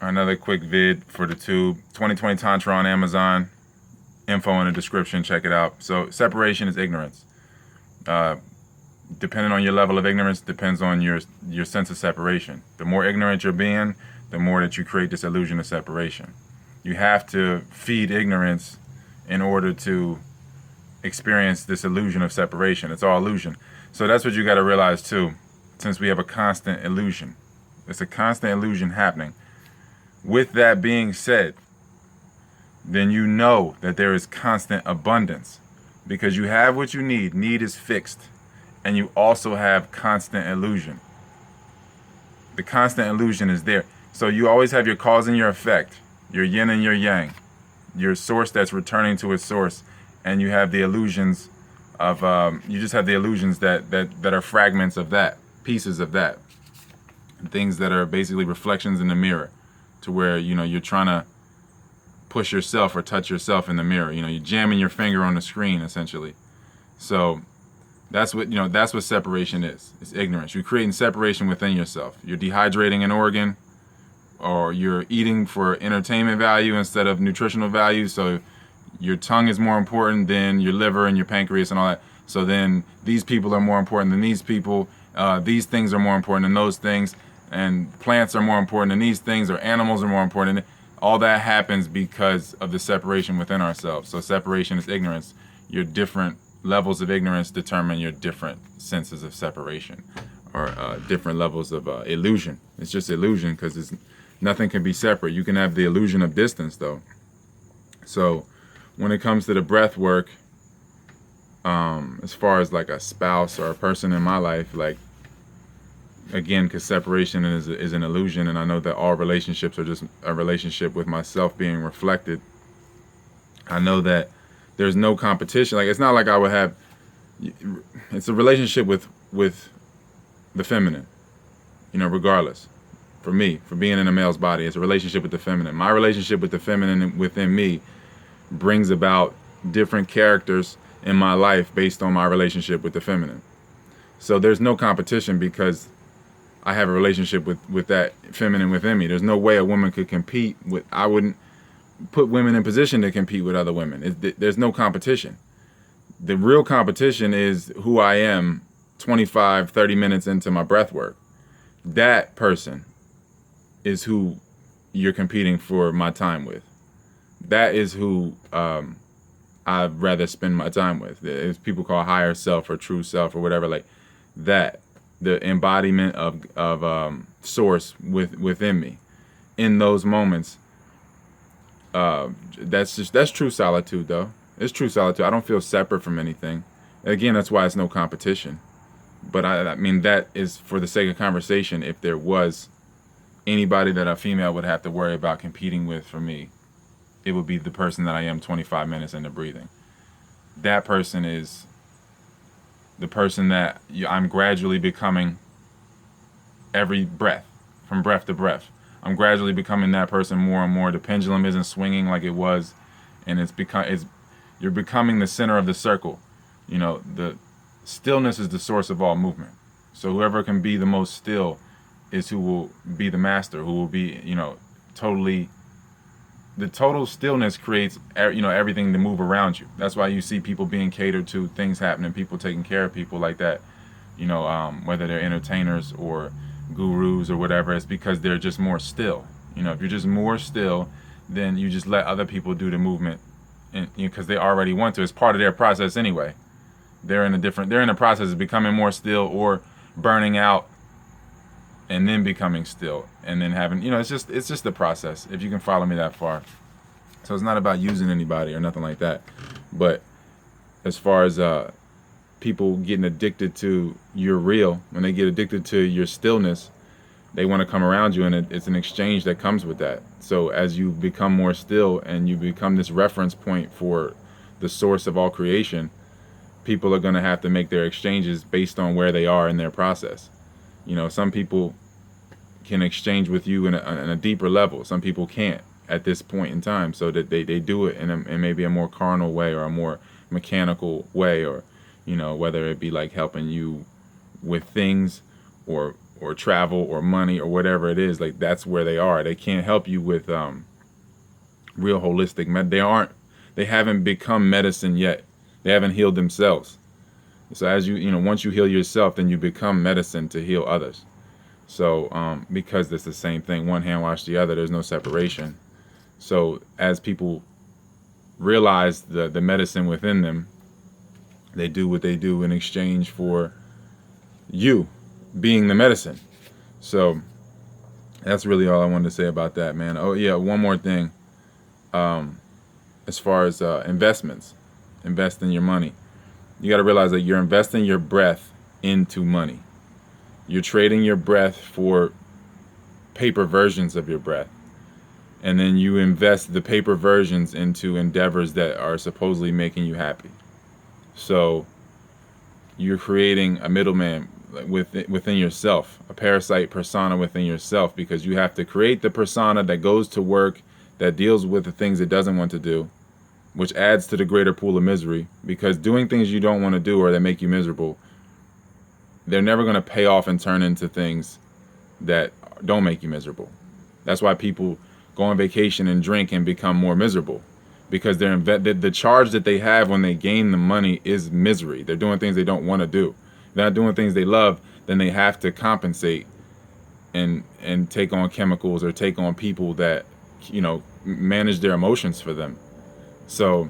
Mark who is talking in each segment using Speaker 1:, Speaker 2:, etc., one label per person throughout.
Speaker 1: Another quick vid for the tube. 2020 Tantra on Amazon. Info in the description. Check it out. So separation is ignorance. Uh, Depending on your level of ignorance, depends on your sense of separation. The more ignorant you're being, the more that you create this illusion of separation. You have to feed ignorance in order to experience this illusion of separation. It's all illusion. So that's what you got to realize too, since we have a constant illusion. It's a constant illusion happening. With that being said, then you know that there is constant abundance because you have what you need. Need is fixed. And you also have constant illusion. The constant illusion is there. So you always have your cause and your effect, your yin and your yang, your source that's returning to its source. And you have the illusions of, you just have the illusions that are fragments of that, pieces of that. Things that are basically reflections in the mirror to where, you're trying to push yourself or touch yourself in the mirror. You're jamming your finger on the screen, essentially. So that's what separation is. It's ignorance. You're creating separation within yourself. You're dehydrating an organ, or you're eating for entertainment value instead of nutritional value. So your tongue is more important than your liver and your pancreas and all that. So then these people are more important than these people. These things are more important than those things. And plants are more important than these things, or animals are more important. All that happens because of the separation within ourselves. So separation is ignorance. Your different levels of ignorance determine your different senses of separation, or different levels of illusion. It's just illusion because nothing can be separate. You can have the illusion of distance, though. So when it comes to the breath work, as far as like a spouse or a person in my life, like, again, because separation is an illusion, and I know that all relationships are just a relationship with myself being reflected. I know that there's no competition. Like, it's not like I would have. It's a relationship with the feminine, regardless. For me, for being in a male's body, it's a relationship with the feminine. My relationship with the feminine within me brings about different characters in my life based on my relationship with the feminine. So there's no competition because I have a relationship with that feminine within me. There's no way a woman could compete with. I wouldn't put women in position to compete with other women. There's no competition. The real competition is who I am 25, 30 minutes into my breath work. That person is who you're competing for my time with. That is who I'd rather spend my time with. As people call higher self or true self or whatever, like that. The embodiment of source within me. In those moments, that's true solitude, though. It's true solitude. I don't feel separate from anything. Again, that's why it's no competition. But I mean, that is for the sake of conversation. If there was anybody that a female would have to worry about competing with for me, it would be the person that I am 25 minutes into breathing. That person is the person that I'm gradually becoming every breath, from breath to breath. I'm gradually becoming that person more and more. The pendulum isn't swinging like it was, and you're becoming the center of the circle. The stillness is the source of all movement. So whoever can be the most still is who will be the master, who will be, totally. The total stillness creates, everything to move around you. That's why you see people being catered to, things happening, people taking care of people like that. Whether they're entertainers or gurus or whatever, it's because they're just more still. If you're just more still, then you just let other people do the movement, and because they already want to. It's part of their process anyway. They're in the process of becoming more still or burning out, and then becoming still, and then having, it's just the process, if you can follow me that far. So it's not about using anybody or nothing like that. But as far as people getting addicted to your real, when they get addicted to your stillness, they want to come around you, and it's an exchange that comes with that. So as you become more still and you become this reference point for the source of all creation, people are going to have to make their exchanges based on where they are in their process. Some people can exchange with you in a deeper level. Some people can't at this point in time, so that they do it in maybe a more carnal way or a more mechanical way, or whether it be like helping you with things or or travel or money or whatever it is. Like, that's where they are. They can't help you with real holistic they haven't become medicine yet. They haven't healed themselves. So as once you heal yourself, then you become medicine to heal others. So because it's the same thing, one hand wash the other, there's no separation. So as people realize the medicine within them, they do what they do in exchange for you being the medicine. So that's really all I wanted to say about that, man. Oh yeah, one more thing. As far as investments, invest in your money. You got to realize that you're investing your breath into money. You're trading your breath for paper versions of your breath. And then you invest the paper versions into endeavors that are supposedly making you happy. So you're creating a middleman within yourself, a parasite persona within yourself, because you have to create the persona that goes to work, that deals with the things it doesn't want to do, which adds to the greater pool of misery, because doing things you don't want to do or that make you miserable, they're never going to pay off and turn into things that don't make you miserable. That's why people go on vacation and drink and become more miserable, because the charge that they have when they gain the money is misery. They're doing things they don't want to do. They're not doing things they love, then they have to compensate and take on chemicals or take on people that manage their emotions for them. So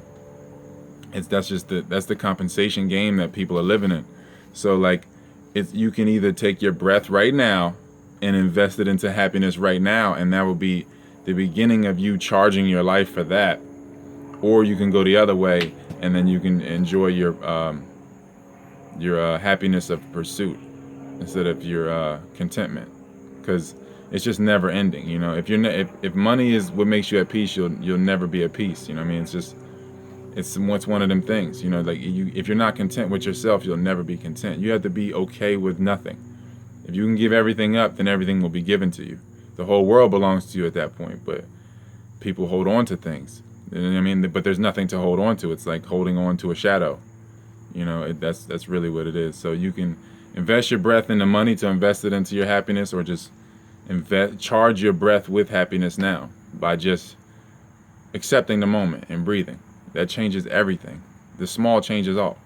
Speaker 1: that's the compensation game that people are living in. So like, you can either take your breath right now and invest it into happiness right now, and that will be the beginning of you charging your life for that. Or you can go the other way, and then you can enjoy your happiness of pursuit instead of your contentment, because it's just never ending. If money is what makes you at peace, you'll never be at peace. I mean, it's one of them things. Like if you're not content with yourself, you'll never be content. You have to be okay with nothing. If you can give everything up, then everything will be given to you. The whole world belongs to you at that point. But people hold on to things. But there's nothing to hold on to. It's like holding on to a shadow. That's really what it is. So you can invest your breath into money to invest it into your happiness, or just charge your breath with happiness now by just accepting the moment and breathing. That changes everything. The small changes all.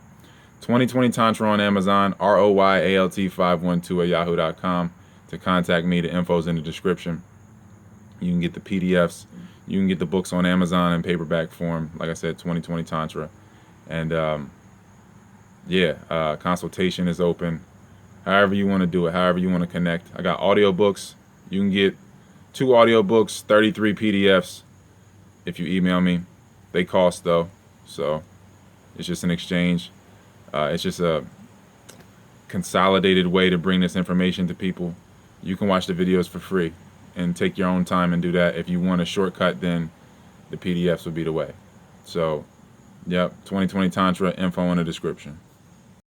Speaker 1: 2020 Tantra on Amazon, ROYALT512 at yahoo.com. To contact me, the info's in the description. You can get the PDFs. You can get the books on Amazon in paperback form. Like I said, 2020 Tantra. And consultation is open. However you want to do it, however you want to connect. I got audiobooks. You can get 2 audiobooks, 33 PDFs if you email me. They cost though, so it's just an exchange. It's just a consolidated way to bring this information to people. You can watch the videos for free and take your own time and do that. If you want a shortcut, then the PDFs will be the way. So, yep, 2020 Tantra, info in the description.